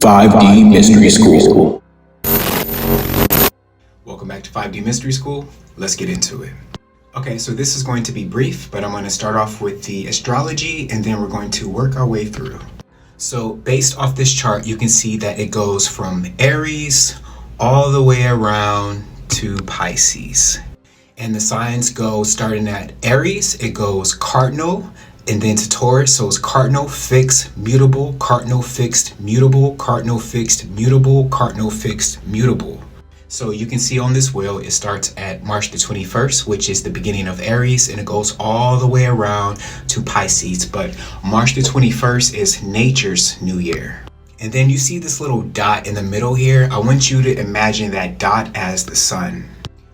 5D Mystery School. Welcome back to 5D Mystery School. Let's get into it. Okay, so this is going to be brief, but I'm going to start off with the astrology and then we're going to work our way through. So based off this chart, you can see that it goes from Aries all the way around to Pisces. And the signs go starting at Aries, it goes cardinal, and then to Taurus, so it's cardinal, fixed, mutable, cardinal, fixed, mutable, cardinal, fixed, mutable, cardinal, fixed, mutable. So you can see on this wheel, it starts at March the 21st, which is the beginning of Aries, and it goes all the way around to Pisces. But March the 21st is nature's new year. And then you see this little dot in the middle here. I want you to imagine that dot as the sun.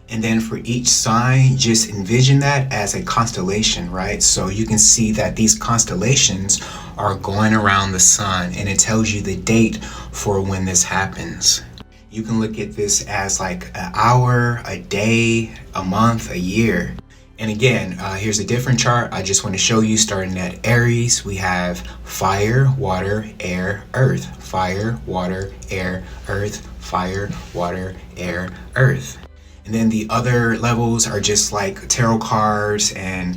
And then for each sign, just envision that as a constellation, right? So you can see that these constellations are going around the sun, and it tells you the date for when this happens. You can look at this as like an hour, a day, a month, a year. And again, here's a different chart. I just want to show you starting at Aries, we have fire, water, air, earth. Fire, water, air, earth. Fire, water, air, earth. And then the other levels are just like tarot cards and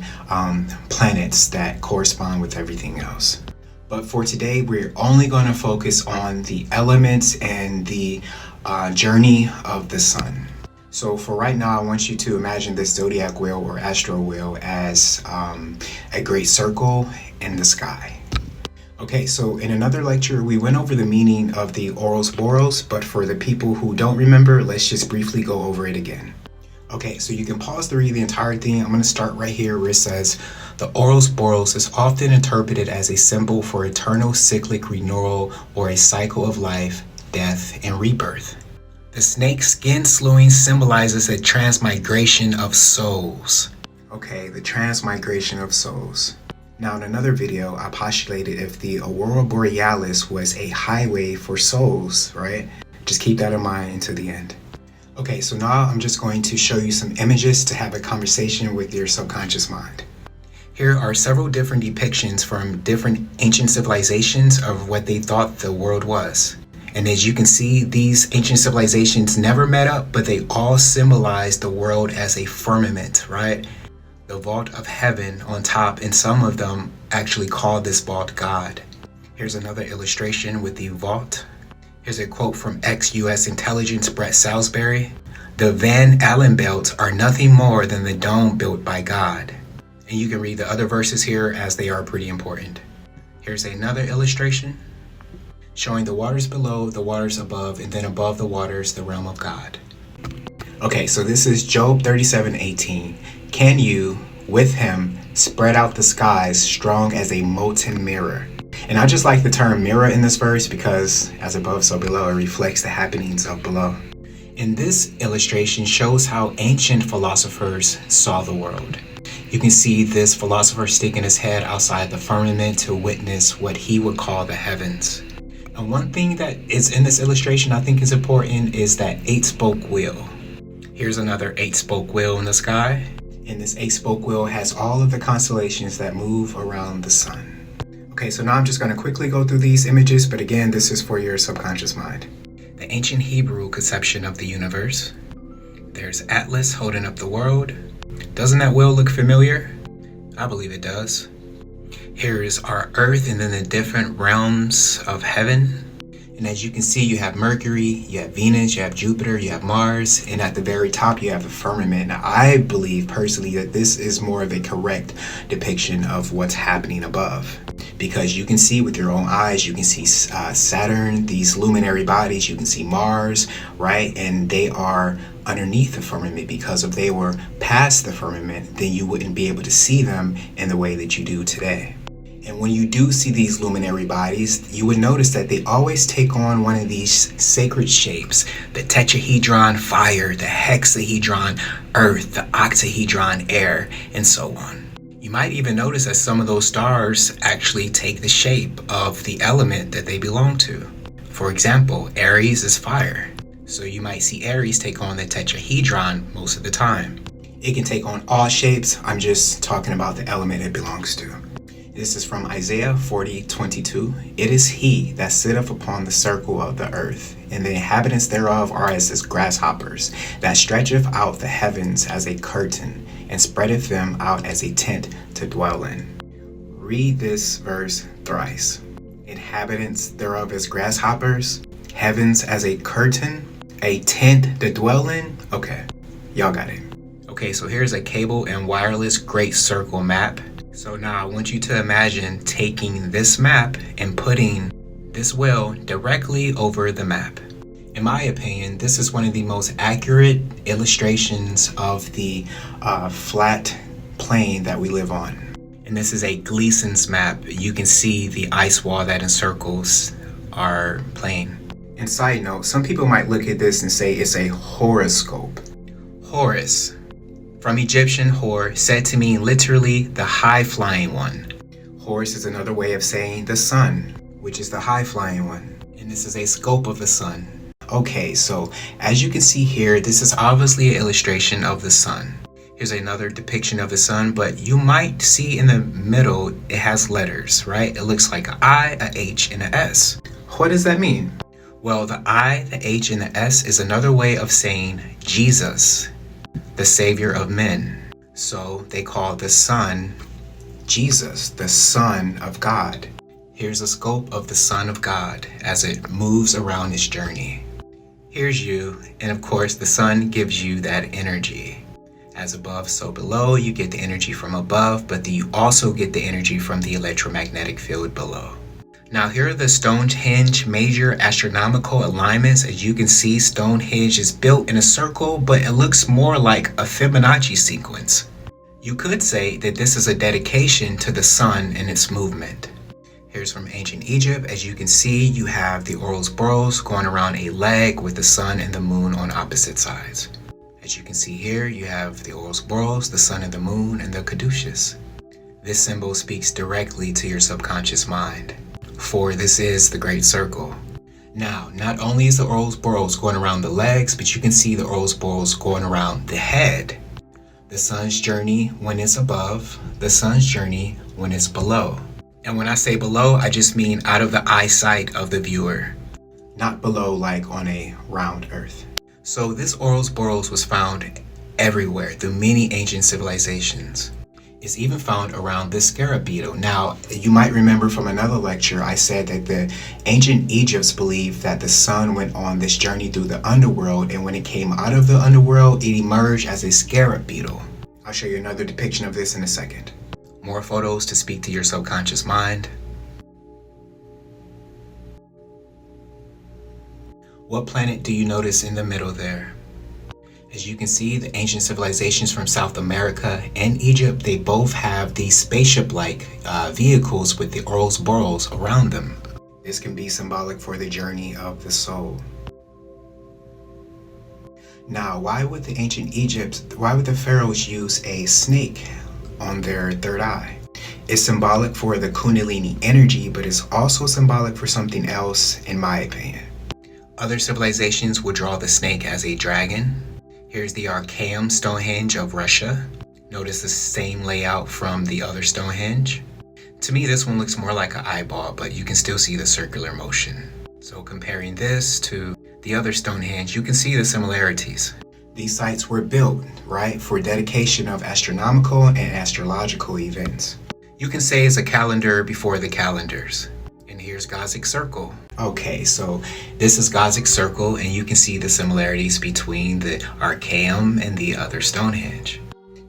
planets that correspond with everything else. But for today, we're only going to focus on the elements and the journey of the sun. So for right now, I want you to imagine this zodiac wheel or astro wheel as a great circle in the sky. Okay, so in another lecture, we went over the meaning of the ouroboros, but for the people who don't remember, let's just briefly go over it again. Okay, so you can pause to read the entire thing. I'm going to start right here where it says, the ouroboros is often interpreted as a symbol for eternal cyclic renewal or a cycle of life, death, and rebirth. The snake skin slewing symbolizes a transmigration of souls. Okay, the transmigration of souls. Now in another video, I postulated if the aurora borealis was a highway for souls, right? Just keep that in mind until the end. Okay, so now I'm just going to show you some images to have a conversation with your subconscious mind. Here are several different depictions from different ancient civilizations of what they thought the world was. And as you can see, these ancient civilizations never met up, but they all symbolize the world as a firmament, right? The vault of heaven on top, and some of them actually call this vault God. Here's another illustration with the vault. Here's a quote from ex-US intelligence Brett Salisbury. The Van Allen belts are nothing more than the dome built by God. And you can read the other verses here as they are pretty important. Here's another illustration showing the waters below, the waters above, and then above the waters, the realm of God. Okay, so this is Job 37:18. Can you, with him, spread out the skies strong as a molten mirror? And I just like the term mirror in this verse because as above, so below, it reflects the happenings of below. And this illustration shows how ancient philosophers saw the world. You can see this philosopher sticking his head outside the firmament to witness what he would call the heavens. And one thing that is in this illustration I think is important is that 8-spoke wheel. Here's another 8-spoke wheel in the sky. And this 8-spoke wheel has all of the constellations that move around the sun. Okay, so now I'm just going to quickly go through these images, but again, this is for your subconscious mind. The ancient Hebrew conception of the universe. There's Atlas holding up the world. Doesn't that wheel look familiar? I believe it does. Here's our Earth and then the different realms of heaven. And as you can see, you have Mercury, you have Venus, you have Jupiter, you have Mars, and at the very top, you have the firmament. Now, I believe personally that this is more of a correct depiction of what's happening above. Because you can see with your own eyes, you can see Saturn, these luminary bodies, you can see Mars, right? And they are underneath the firmament because if they were past the firmament, then you wouldn't be able to see them in the way that you do today. And when you do see these luminary bodies, you would notice that they always take on one of these sacred shapes. The tetrahedron, fire, the hexahedron, earth, the octahedron, air, and so on. You might even notice that some of those stars actually take the shape of the element that they belong to. For example, Aries is fire. So you might see Aries take on the tetrahedron most of the time. It can take on all shapes. I'm just talking about the element it belongs to. This is from Isaiah 40:22. It is he that sitteth upon the circle of the earth, and the inhabitants thereof are as grasshoppers, that stretcheth out the heavens as a curtain, and spreadeth them out as a tent to dwell in. Read this verse thrice. Inhabitants thereof as grasshoppers, heavens as a curtain, a tent to dwell in. Okay, y'all got it. Okay, so here's a cable and wireless great circle map. So now I want you to imagine taking this map and putting this well directly over the map. In my opinion, this is one of the most accurate illustrations of the flat plane that we live on. And this is a Gleason's map. You can see the ice wall that encircles our plane. And side note, some people might look at this and say it's a horoscope. Horus, from Egyptian hor, said to mean literally the high-flying one. Horus is another way of saying the sun, which is the high-flying one. And this is a scope of the sun. Okay, so as you can see here, this is obviously an illustration of the sun. Here's another depiction of the sun, but you might see in the middle, it has letters, right? It looks like an I, a H, and an S. What does that mean? Well, the I, the H, and the S is another way of saying Jesus, the Savior of men. So they call the sun Jesus, the Son of God. Here's a scope of the Son of God as it moves around its journey. Here's you, and of course the sun gives you that energy. As above, so below, you get the energy from above, but you also get the energy from the electromagnetic field below. Now here are the Stonehenge major astronomical alignments. As you can see, Stonehenge is built in a circle, but it looks more like a Fibonacci sequence. You could say that this is a dedication to the sun and its movement. Here's from ancient Egypt. As you can see, you have the ouroboros going around a leg with the sun and the moon on opposite sides. As you can see here, you have the ouroboros, the sun and the moon, and the caduceus. This symbol speaks directly to your subconscious mind, for this is the great circle. Now, not only is the ouroboros going around the legs, but you can see the ouroboros going around the head. The sun's journey when it's above, the sun's journey when it's below. And when I say below, I just mean out of the eyesight of the viewer, not below like on a round earth. So this ouroboros was found everywhere through many ancient civilizations. It's even found around the scarab beetle. Now, you might remember from another lecture, I said that the ancient Egypts believed that the sun went on this journey through the underworld, and when it came out of the underworld, it emerged as a scarab beetle. I'll show you another depiction of this in a second. More photos to speak to your subconscious mind. What planet do you notice in the middle there? As you can see, the ancient civilizations from South America and Egypt, they both have these spaceship-like vehicles with the ouroboros around them. This can be symbolic for the journey of the soul. Now, why would the pharaohs use a snake on their third eye? It's symbolic for the Kundalini energy, but it's also symbolic for something else, in my opinion. Other civilizations would draw the snake as a dragon. Here's the Archaeum Stonehenge of Russia. Notice the same layout from the other Stonehenge. To me, this one looks more like an eyeball, but you can still see the circular motion. So comparing this to the other Stonehenge, you can see the similarities. These sites were built, right, for dedication of astronomical and astrological events. You can say it's a calendar before the calendars. And here's Gothic Circle. Okay, so this is Gothic Circle, and you can see the similarities between the Archaeum and the other Stonehenge.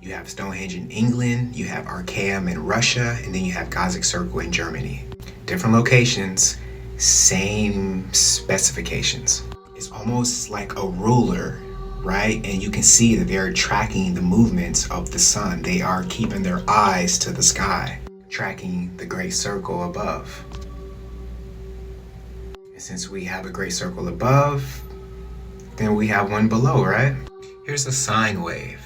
You have Stonehenge in England, you have Archaeum in Russia, and then you have Gothic Circle in Germany. Different locations, same specifications. It's almost like a ruler, right? And you can see that they're tracking the movements of the sun. They are keeping their eyes to the sky, tracking the great circle above. Since we have a great circle above, then we have one below, right? Here's a sine wave.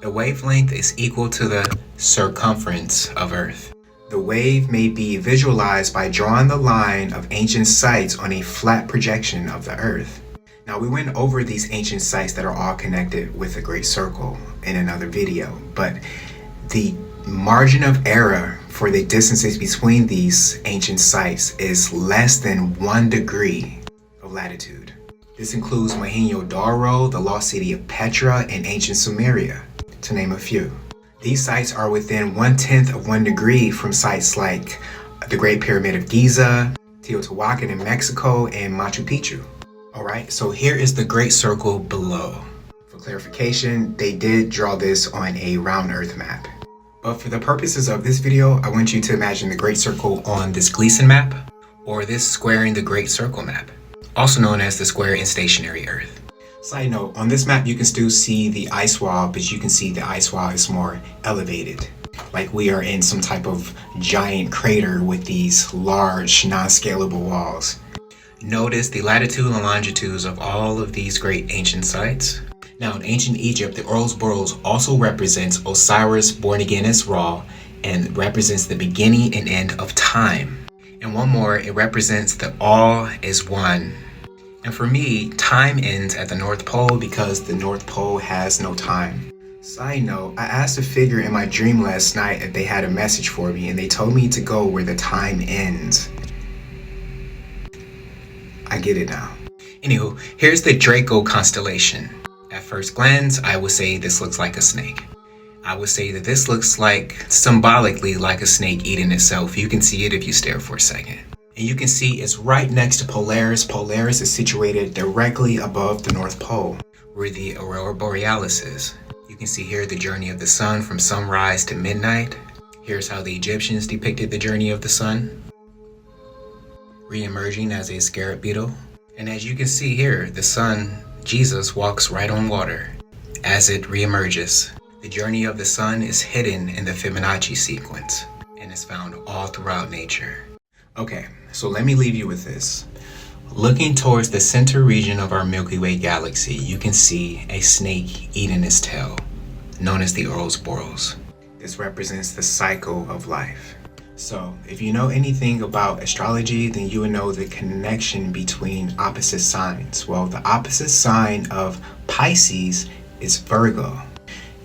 The wavelength is equal to the circumference of Earth. The wave may be visualized by drawing the line of ancient sites on a flat projection of the Earth. Now, we went over these ancient sites that are all connected with a great circle in another video, but the margin of error for the distances between these ancient sites is less than 1 degree of latitude. This includes Mohenjo-Daro, the lost city of Petra, and ancient Sumeria, to name a few. These sites are within 1/10 of 1 degree from sites like the Great Pyramid of Giza, Teotihuacan in Mexico, and Machu Picchu. Alright, so here is the Great Circle below. For clarification, they did draw this on a round earth map. But for the purposes of this video, I want you to imagine the Great Circle on this Gleason map, or this square in the Great Circle map, also known as the square in stationary Earth. Side note, on this map you can still see the ice wall, but you can see the ice wall is more elevated. Like we are in some type of giant crater with these large, non-scalable walls. Notice the latitude and longitudes of all of these great ancient sites. Now in ancient Egypt, the ouroboros also represents Osiris born again as Ra, and represents the beginning and end of time. And one more, it represents that all is one. And for me, time ends at the North Pole because the North Pole has no time. Side note, I asked a figure in my dream last night if they had a message for me, and they told me to go where the time ends. I get it now. Anywho, here's the Draco constellation. At first glance, I would say this looks like a snake. I would say that this looks like, symbolically, like a snake eating itself. You can see it if you stare for a second. And you can see it's right next to Polaris. Polaris is situated directly above the North Pole, where the Aurora Borealis is. You can see here the journey of the sun from sunrise to midnight. Here's how the Egyptians depicted the journey of the sun, re-emerging as a scarab beetle. And as you can see here, the sun, Jesus, walks right on water as it re-emerges. The journey of the sun is hidden in the Fibonacci sequence and is found all throughout nature. Okay, so let me leave you with this. Looking towards the center region of our Milky Way galaxy, you can see a snake eating its tail, known as the ouroboros. This represents the cycle of life. So, if you know anything about astrology, then you would know the connection between opposite signs. Well, the opposite sign of Pisces is Virgo.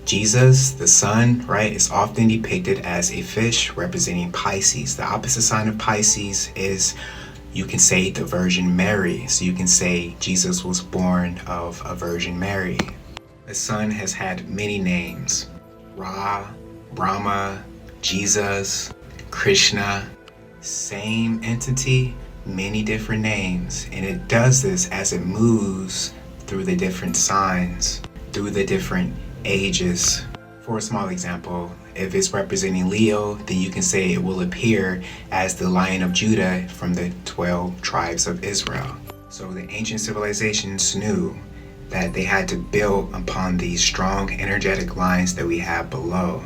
Jesus, the sun, right, is often depicted as a fish representing Pisces. The opposite sign of Pisces is, you can say, the Virgin Mary. So you can say Jesus was born of a Virgin Mary. The sun has had many names: Ra, Brahma, Jesus, Krishna. Same entity, many different names. And it does this as it moves through the different signs, through the different ages. For a small example, if it's representing Leo, then you can say it will appear as the Lion of Judah from the 12 tribes of Israel. So the ancient civilizations knew that they had to build upon these strong energetic lines that we have below,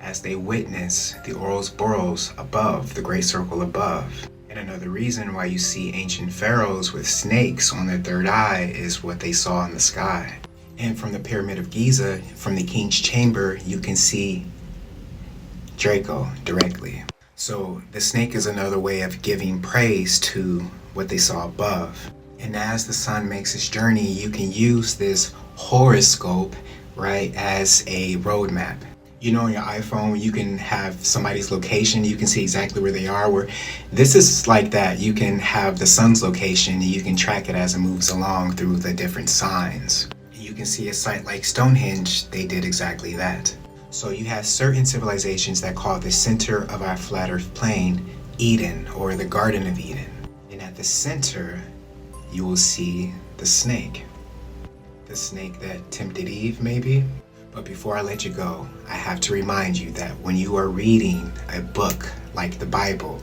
as they witness the ouroboros above, the Great Circle above. And another reason why you see ancient pharaohs with snakes on their third eye is what they saw in the sky. And from the Pyramid of Giza, from the King's Chamber, you can see Draco directly. So the snake is another way of giving praise to what they saw above. And as the sun makes its journey, you can use this horoscope, right, as a roadmap. You know, on your iPhone, you can have somebody's location. You can see exactly where they are. Where this is like that. You can have the sun's location and you can track it as it moves along through the different signs. You can see a site like Stonehenge, they did exactly that. So you have certain civilizations that call the center of our flat earth plane Eden, or the Garden of Eden. And at the center, you will see the snake. The snake that tempted Eve, maybe? But before I let you go, I have to remind you that when you are reading a book like the Bible,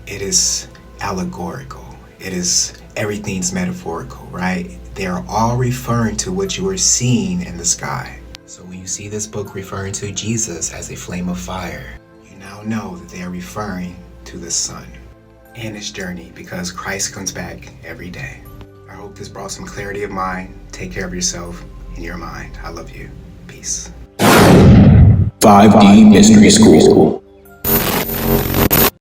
it is allegorical. It is, everything's metaphorical, right? They are all referring to what you are seeing in the sky. So when you see this book referring to Jesus as a flame of fire, you now know that they are referring to the sun and his journey, because Christ comes back every day. I hope this brought some clarity of mind. Take care of yourself and your mind. I love you. Peace. 5D Mystery School.